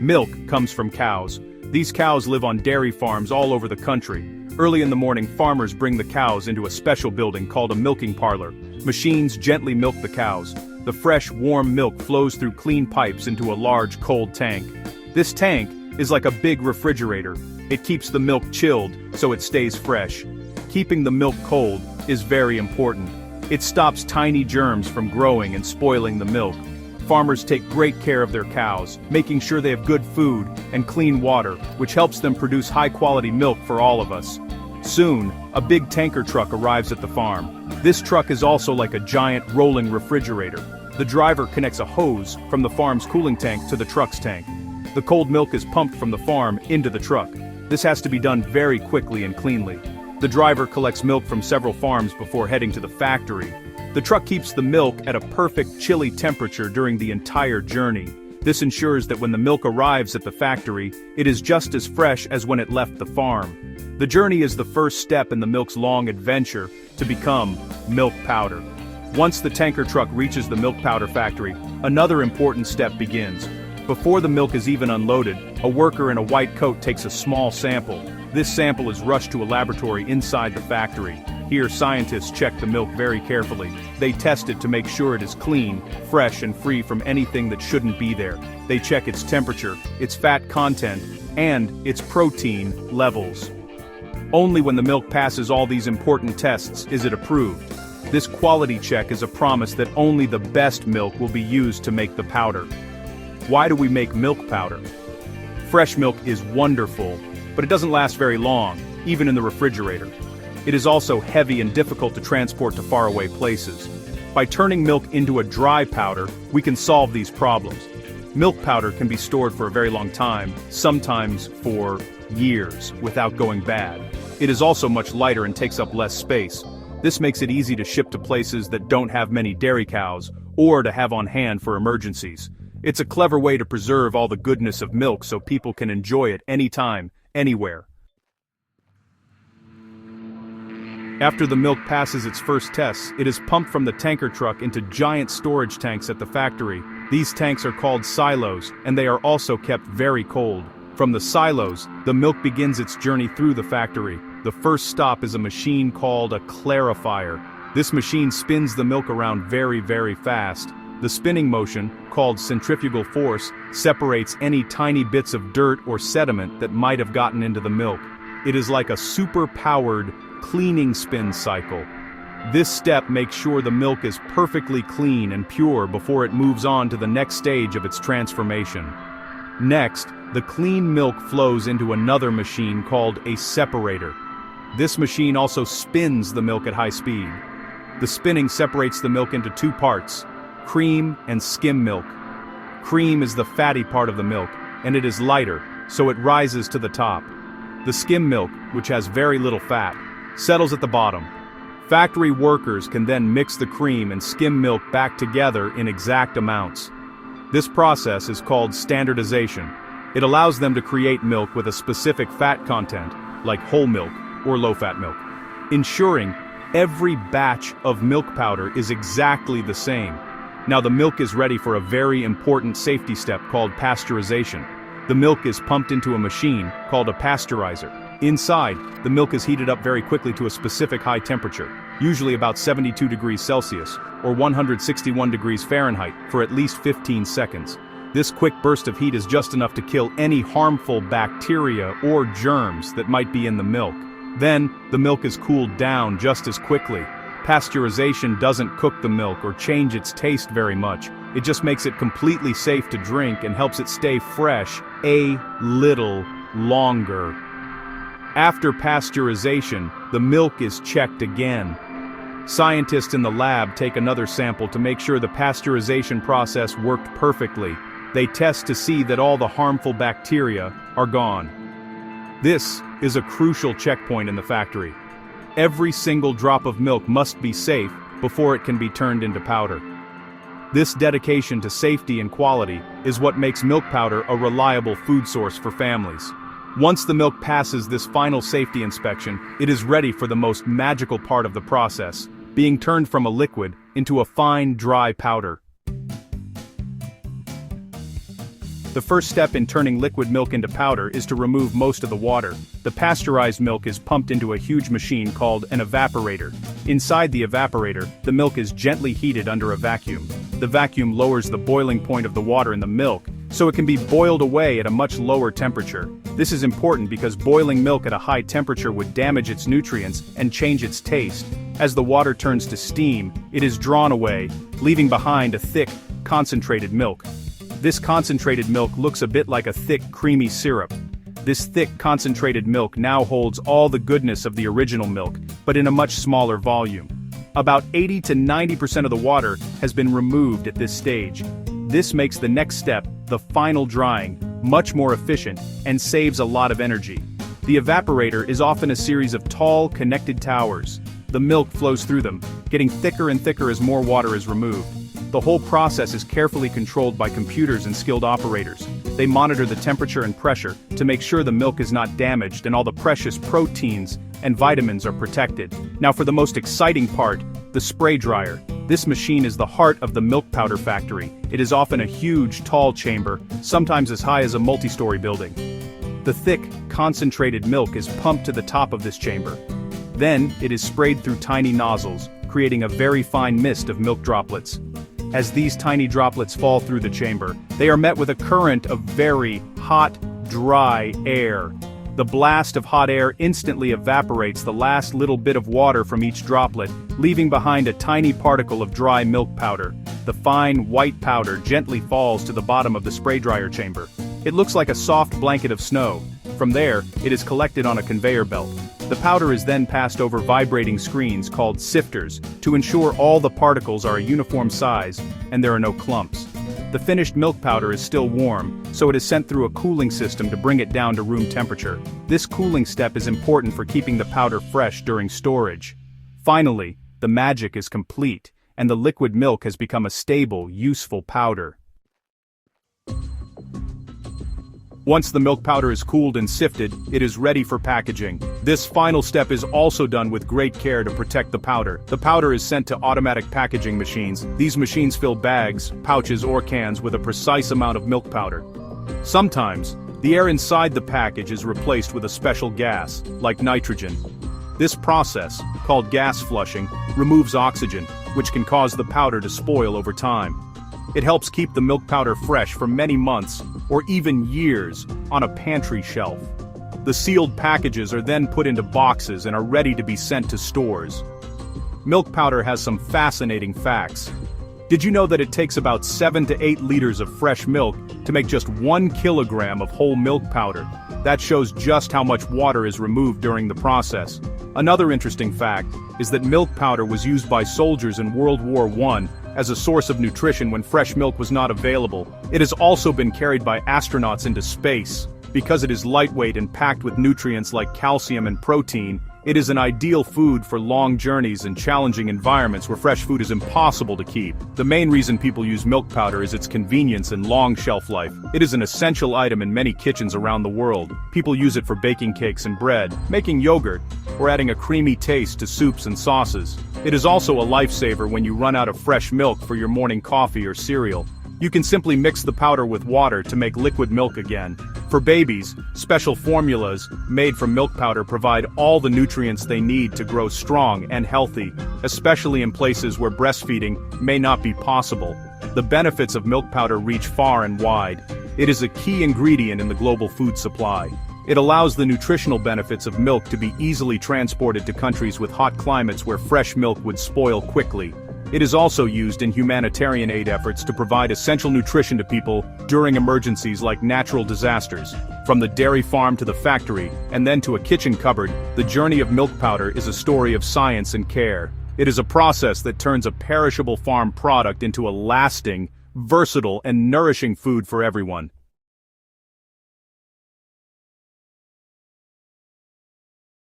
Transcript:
Milk comes from cows. These cows live on dairy farms all over the country. Early in the morning, farmers bring the cows into a special building called a milking parlor. Machines gently milk the cows. The fresh, warm milk flows through clean pipes into a large, cold tank. This tank is like a big refrigerator. It keeps the milk chilled so it stays fresh. Keeping the milk cold is very important. It stops tiny germs from growing and spoiling the milk. Farmers take great care of their cows, making sure they have good food and clean water, which helps them produce high-quality milk for all of us. Soon, a big tanker truck arrives at the farm. This truck is also like a giant rolling refrigerator. The driver connects a hose from the farm's cooling tank to the truck's tank. The cold milk is pumped from the farm into the truck. This has to be done very quickly and cleanly. The driver collects milk from several farms before heading to the factory. The truck keeps the milk at a perfect chilly temperature during the entire journey. This ensures that when the milk arrives at the factory, it is just as fresh as when it left the farm. The journey is the first step in the milk's long adventure to become milk powder. Once the tanker truck reaches the milk powder factory, another important step begins. Before the milk is even unloaded, a worker in a white coat takes a small sample. This sample is rushed to a laboratory inside the factory. Here, scientists check the milk very carefully. They test it to make sure it is clean, fresh, and free from anything that shouldn't be there. They check its temperature, its fat content, and its protein levels. Only when the milk passes all these important tests is it approved. This quality check is a promise that only the best milk will be used to make the powder. Why do we make milk powder? Fresh milk is wonderful, but it doesn't last very long, even in the refrigerator. It is also heavy and difficult to transport to faraway places. By turning milk into a dry powder, we can solve these problems. Milk powder can be stored for a very long time, sometimes for years, without going bad. It is also much lighter and takes up less space. This makes it easy to ship to places that don't have many dairy cows, or to have on hand for emergencies. It's a clever way to preserve all the goodness of milk so people can enjoy it anytime, anywhere. After the milk passes its first tests, it is pumped from the tanker truck into giant storage tanks at the factory. These tanks are called silos, and they are also kept very cold. From the silos, the milk begins its journey through the factory. The first stop is a machine called a clarifier. This machine spins the milk around very, very fast. The spinning motion, called centrifugal force, separates any tiny bits of dirt or sediment that might have gotten into the milk. It is like a super-powered cleaning spin cycle. This step makes sure the milk is perfectly clean and pure before it moves on to the next stage of its transformation. Next, the clean milk flows into another machine called a separator. This machine also spins the milk at high speed. The spinning separates the milk into two parts: cream and skim milk. Cream is the fatty part of the milk, and it is lighter, so it rises to the top. The skim milk, which has very little fat, settles at the bottom. Factory workers can then mix the cream and skim milk back together in exact amounts. This process is called standardization. It allows them to create milk with a specific fat content, like whole milk or low-fat milk, ensuring every batch of milk powder is exactly the same. Now the milk is ready for a very important safety step called pasteurization. The milk is pumped into a machine called a pasteurizer. Inside, the milk is heated up very quickly to a specific high temperature, usually about 72 degrees Celsius, or 161 degrees Fahrenheit, for at least 15 seconds. This quick burst of heat is just enough to kill any harmful bacteria or germs that might be in the milk. Then, the milk is cooled down just as quickly. Pasteurization doesn't cook the milk or change its taste very much. It just makes it completely safe to drink and helps it stay fresh a little longer. After pasteurization, the milk is checked again. Scientists in the lab take another sample to make sure the pasteurization process worked perfectly. They test to see that all the harmful bacteria are gone. This is a crucial checkpoint in the factory. Every single drop of milk must be safe before it can be turned into powder. This dedication to safety and quality is what makes milk powder a reliable food source for families. Once the milk passes this final safety inspection, it is ready for the most magical part of the process, being turned from a liquid into a fine, dry powder. The first step in turning liquid milk into powder is to remove most of the water. The pasteurized milk is pumped into a huge machine called an evaporator. Inside the evaporator, the milk is gently heated under a vacuum. The vacuum lowers the boiling point of the water in the milk, so it can be boiled away at a much lower temperature. This is important because boiling milk at a high temperature would damage its nutrients and change its taste. As the water turns to steam, it is drawn away, leaving behind a thick, concentrated milk. This concentrated milk looks a bit like a thick, creamy syrup. This thick, concentrated milk now holds all the goodness of the original milk, but in a much smaller volume. About 80 to 90% of the water has been removed at this stage. This makes the next step, the final drying, much more efficient and saves a lot of energy. The evaporator is often a series of tall, connected towers. The milk flows through them, getting thicker and thicker as more water is removed. The whole process is carefully controlled by computers and skilled operators. They monitor the temperature and pressure to make sure the milk is not damaged and all the precious proteins and vitamins are protected. Now for the most exciting part, the spray dryer. This machine is the heart of the milk powder factory. It is often a huge, tall chamber, sometimes as high as a multi-story building. The thick, concentrated milk is pumped to the top of this chamber. Then, it is sprayed through tiny nozzles, creating a very fine mist of milk droplets. As these tiny droplets fall through the chamber, they are met with a current of very hot, dry air. The blast of hot air instantly evaporates the last little bit of water from each droplet, leaving behind a tiny particle of dry milk powder. The fine, white powder gently falls to the bottom of the spray dryer chamber. It looks like a soft blanket of snow. From there, it is collected on a conveyor belt. The powder is then passed over vibrating screens called sifters to ensure all the particles are a uniform size and there are no clumps. The finished milk powder is still warm, so it is sent through a cooling system to bring it down to room temperature. This cooling step is important for keeping the powder fresh during storage. Finally, the magic is complete, and the liquid milk has become a stable, useful powder. Once the milk powder is cooled and sifted, it is ready for packaging. This final step is also done with great care to protect the powder. The powder is sent to automatic packaging machines. These machines fill bags, pouches, or cans with a precise amount of milk powder. Sometimes, the air inside the package is replaced with a special gas, like nitrogen. This process, called gas flushing, removes oxygen, which can cause the powder to spoil over time. It helps keep the milk powder fresh for many months, or even years, on a pantry shelf. The sealed packages are then put into boxes and are ready to be sent to stores. Milk powder has some fascinating facts. Did you know that it takes about 7 to 8 liters of fresh milk to make just 1 kilogram of whole milk powder? That shows just how much water is removed during the process. Another interesting fact is that milk powder was used by soldiers in World War I as a source of nutrition when fresh milk was not available. It has also been carried by astronauts into space. Because it is lightweight and packed with nutrients like calcium and protein, it is an ideal food for long journeys and challenging environments where fresh food is impossible to keep. The main reason people use milk powder is its convenience and long shelf life. It is an essential item in many kitchens around the world. People use it for baking cakes and bread, making yogurt, or adding a creamy taste to soups and sauces. It is also a lifesaver when you run out of fresh milk for your morning coffee or cereal. You can simply mix the powder with water to make liquid milk again. For babies, special formulas made from milk powder provide all the nutrients they need to grow strong and healthy, especially in places where breastfeeding may not be possible. The benefits of milk powder reach far and wide. It is a key ingredient in the global food supply. It allows the nutritional benefits of milk to be easily transported to countries with hot climates where fresh milk would spoil quickly. It is also used in humanitarian aid efforts to provide essential nutrition to people during emergencies like natural disasters. From the dairy farm to the factory, and then to a kitchen cupboard, the journey of milk powder is a story of science and care. It is a process that turns a perishable farm product into a lasting, versatile, and nourishing food for everyone.